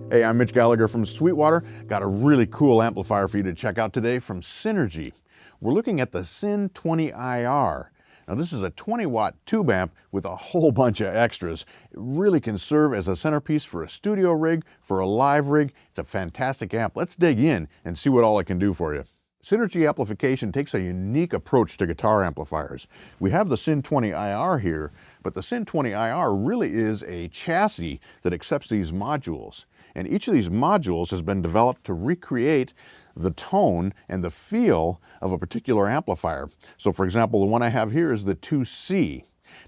Hey, I'm Mitch Gallagher from Sweetwater. Got a really cool amplifier for you to check out today from Synergy. We're looking at the SYN 20IR. Now this is a 20-watt tube amp with a whole bunch of extras. It really can serve as a centerpiece for a studio rig, for a live rig. It's a fantastic amp. Let's dig in and see what all it can do for you. Synergy amplification takes a unique approach to guitar amplifiers. We have the SYN 20IR here, but the SYN 20IR really is a chassis that accepts these modules. And each of these modules has been developed to recreate the tone and the feel of a particular amplifier. So for example, the one I have here is the 2C.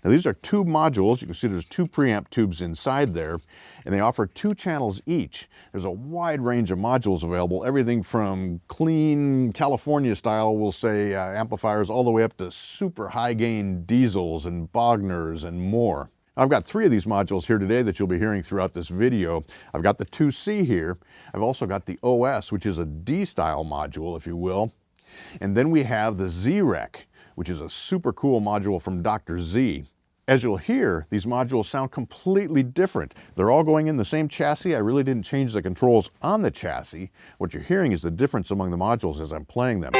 Now these are tube modules. You can see there's two preamp tubes inside there, and they offer 2 channels each. There's a wide range of modules available, everything from clean California style, we'll say, amplifiers, all the way up to super high gain diesels and Bogners and more. I've got 3 of these modules here today that you'll be hearing throughout this video. I've got the 2C here. I've also got the OS, which is a D-style module, if you will. And then we have the Z-Rec, which is a super cool module from Dr. Z. As you'll hear, these modules sound completely different. They're all going in the same chassis. I really didn't change the controls on the chassis. What you're hearing is the difference among the modules as I'm playing them.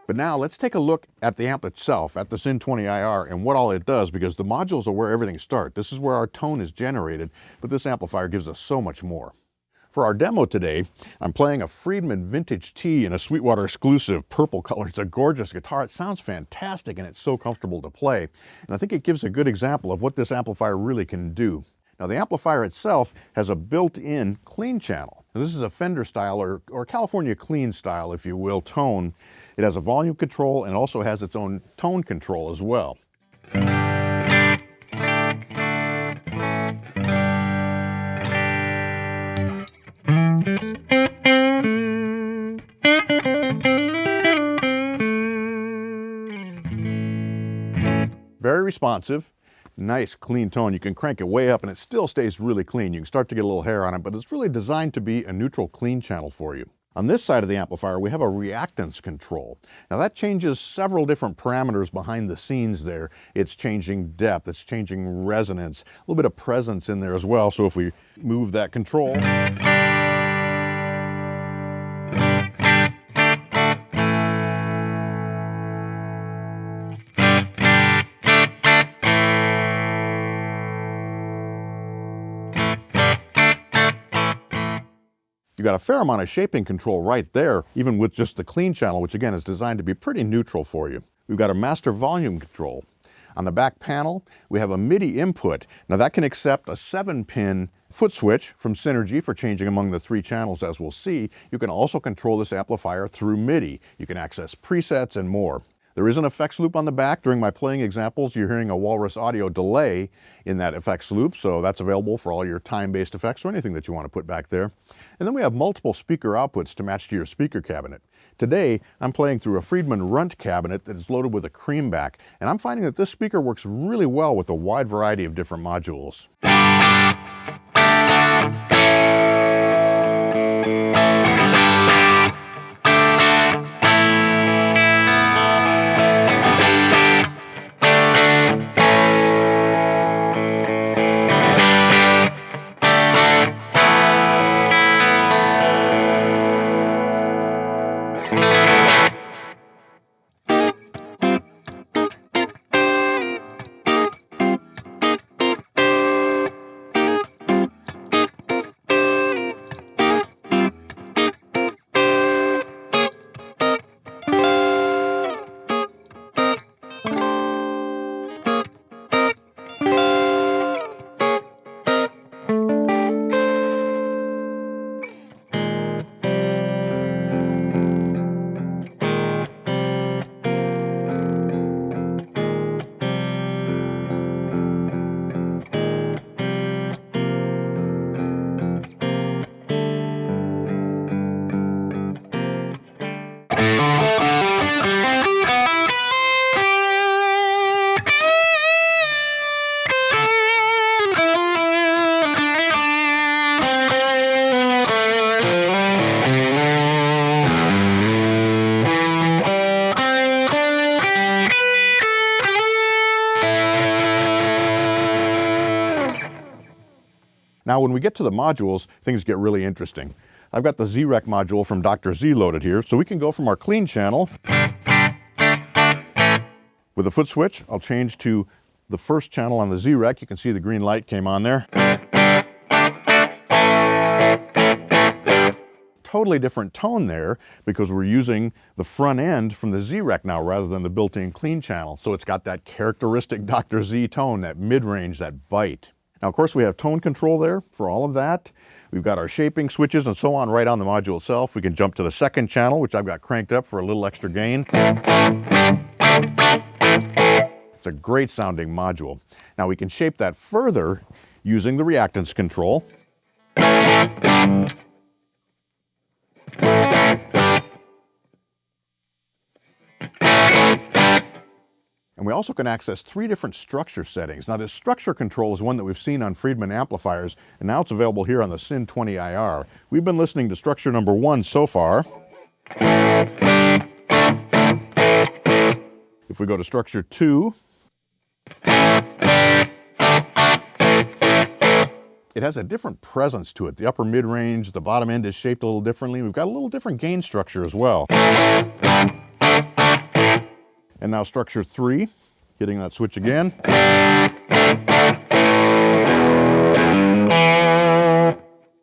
But now let's take a look at the amp itself, at the SYN 20IR, and what all it does, because the modules are where everything starts. This is where our tone is generated, but this amplifier gives us so much more. For our demo today, I'm playing a Friedman Vintage T in a Sweetwater exclusive purple color. It's a gorgeous guitar. It sounds fantastic, and it's so comfortable to play. And I think it gives a good example of what this amplifier really can do. Now the amplifier itself has a built-in clean channel. Now, this is a Fender style or California clean style, if you will, tone. It has a volume control and also has its own tone control as well. Very responsive. Nice clean tone. You can crank it way up and it still stays really clean. You can start to get a little hair on it, but it's really designed to be a neutral clean channel for you. On this side of the amplifier, we have a reactance control. Now that changes several different parameters behind the scenes there. It's changing depth, it's changing resonance, a little bit of presence in there as well. So if we move that control, you got a fair amount of shaping control right there, even with just the clean channel, which again is designed to be pretty neutral for you. We've got a master volume control. On the back panel, we have a MIDI input. Now that can accept a 7-pin foot switch from Synergy for changing among the 3 channels, as we'll see. You can also control this amplifier through MIDI. You can access presets and more. There is an effects loop on the back. During my playing examples, you're hearing a Walrus audio delay in that effects loop, so that's available for all your time-based effects or anything that you want to put back there. And then we have multiple speaker outputs to match to your speaker cabinet. Today, I'm playing through a Friedman Runt cabinet that is loaded with a creamback, and I'm finding that this speaker works really well with a wide variety of different modules. Now when we get to the modules, things get really interesting. I've got the Z-Rec module from Dr. Z loaded here, so we can go from our clean channel. With a foot switch, I'll change to the first channel on the Z-Rec. You can see the green light came on there. Totally different tone there because we're using the front end from the Z-Rec now rather than the built-in clean channel. So it's got that characteristic Dr. Z tone, that mid-range, that bite. Now, of course, we have tone control there for all of that. We've got our shaping switches and so on right on the module itself. We can jump to the second channel, which I've got cranked up for a little extra gain. It's a great sounding module. Now we can shape that further using the reactance control. And we also can access 3 different structure settings. Now this structure control is one that we've seen on Friedman amplifiers, and now it's available here on the SYN 20IR. We've been listening to structure number 1 so far. If we go to structure 2, it has a different presence to it. The upper mid-range, the bottom end is shaped a little differently. We've got a little different gain structure as well. And now structure 3, hitting that switch again.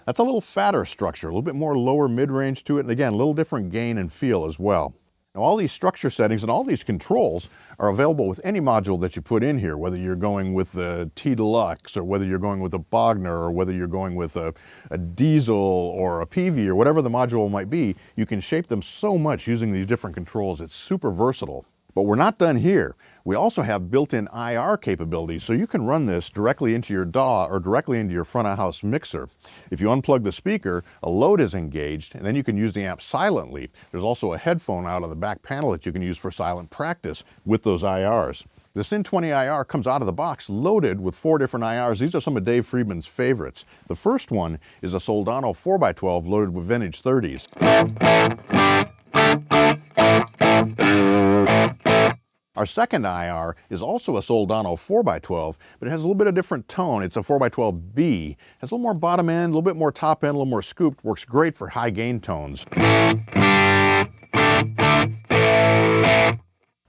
That's a little fatter structure, a little bit more lower mid-range to it, and again, a little different gain and feel as well. Now all these structure settings and all these controls are available with any module that you put in here, whether you're going with the T Deluxe or whether you're going with a Bogner or whether you're going with a Diesel or a PV or whatever the module might be. You can shape them so much using these different controls. It's super versatile. But we're not done here. We also have built-in IR capabilities, so you can run this directly into your DAW or directly into your front-of-house mixer. If you unplug the speaker, a load is engaged, and then you can use the amp silently. There's also a headphone out on the back panel that you can use for silent practice with those IRs. The SYN 20IR comes out of the box loaded with 4 different IRs. These are some of Dave Friedman's favorites. The first one is a Soldano 4x12 loaded with vintage 30s. Our second IR is also a Soldano 4x12, but it has a little bit of different tone. It's a 4x12B. Has a little more bottom end, a little bit more top end, a little more scooped. Works great for high gain tones.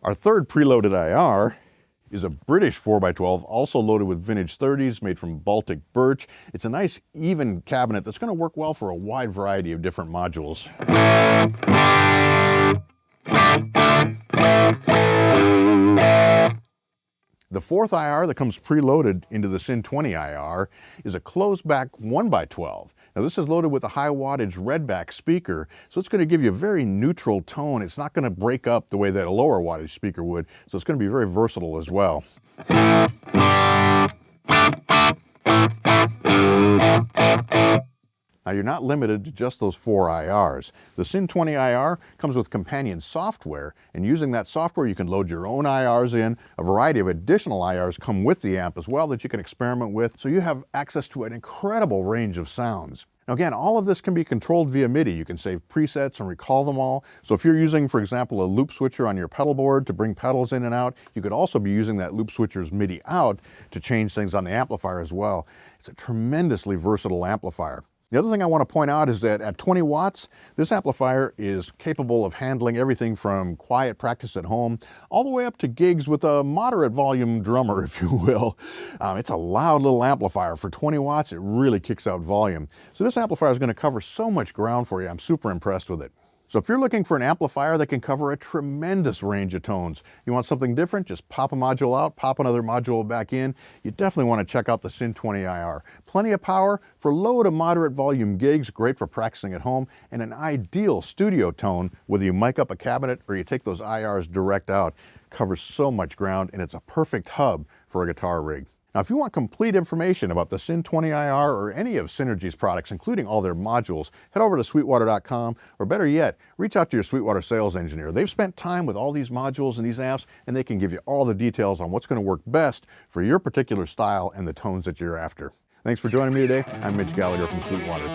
Our third preloaded IR is a British 4x12, also loaded with vintage 30s, made from Baltic birch. It's a nice even cabinet that's going to work well for a wide variety of different modules. The fourth IR that comes preloaded into the SYN 20IR is a closed back 1x12. Now this is loaded with a high wattage redback speaker, so it's going to give you a very neutral tone. It's not going to break up the way that a lower wattage speaker would, so it's going to be very versatile as well. Now you're not limited to just those 4 IRs. The SYN 20IR comes with companion software, and using that software you can load your own IRs in. A variety of additional IRs come with the amp as well that you can experiment with, so you have access to an incredible range of sounds. Now again, all of this can be controlled via MIDI. You can save presets and recall them all. So if you're using, for example, a loop switcher on your pedal board to bring pedals in and out, you could also be using that loop switcher's MIDI out to change things on the amplifier as well. It's a tremendously versatile amplifier. The other thing I want to point out is that at 20 watts, this amplifier is capable of handling everything from quiet practice at home all the way up to gigs with a moderate volume drummer, if you will. It's a loud little amplifier. For 20 watts, it really kicks out volume. So this amplifier is going to cover so much ground for you. I'm super impressed with it. So if you're looking for an amplifier that can cover a tremendous range of tones, you want something different, just pop a module out, pop another module back in. You definitely want to check out the SYN 20IR. Plenty of power for low to moderate volume gigs, great for practicing at home, and an ideal studio tone, whether you mic up a cabinet or you take those IRs direct out. Covers so much ground, and it's a perfect hub for a guitar rig. Now, if you want complete information about the SYN 20IR or any of Synergy's products, including all their modules, head over to sweetwater.com, or better yet, reach out to your Sweetwater sales engineer. They've spent time with all these modules and these amps, and they can give you all the details on what's going to work best for your particular style and the tones that you're after. Thanks for joining me today. I'm Mitch Gallagher from Sweetwater.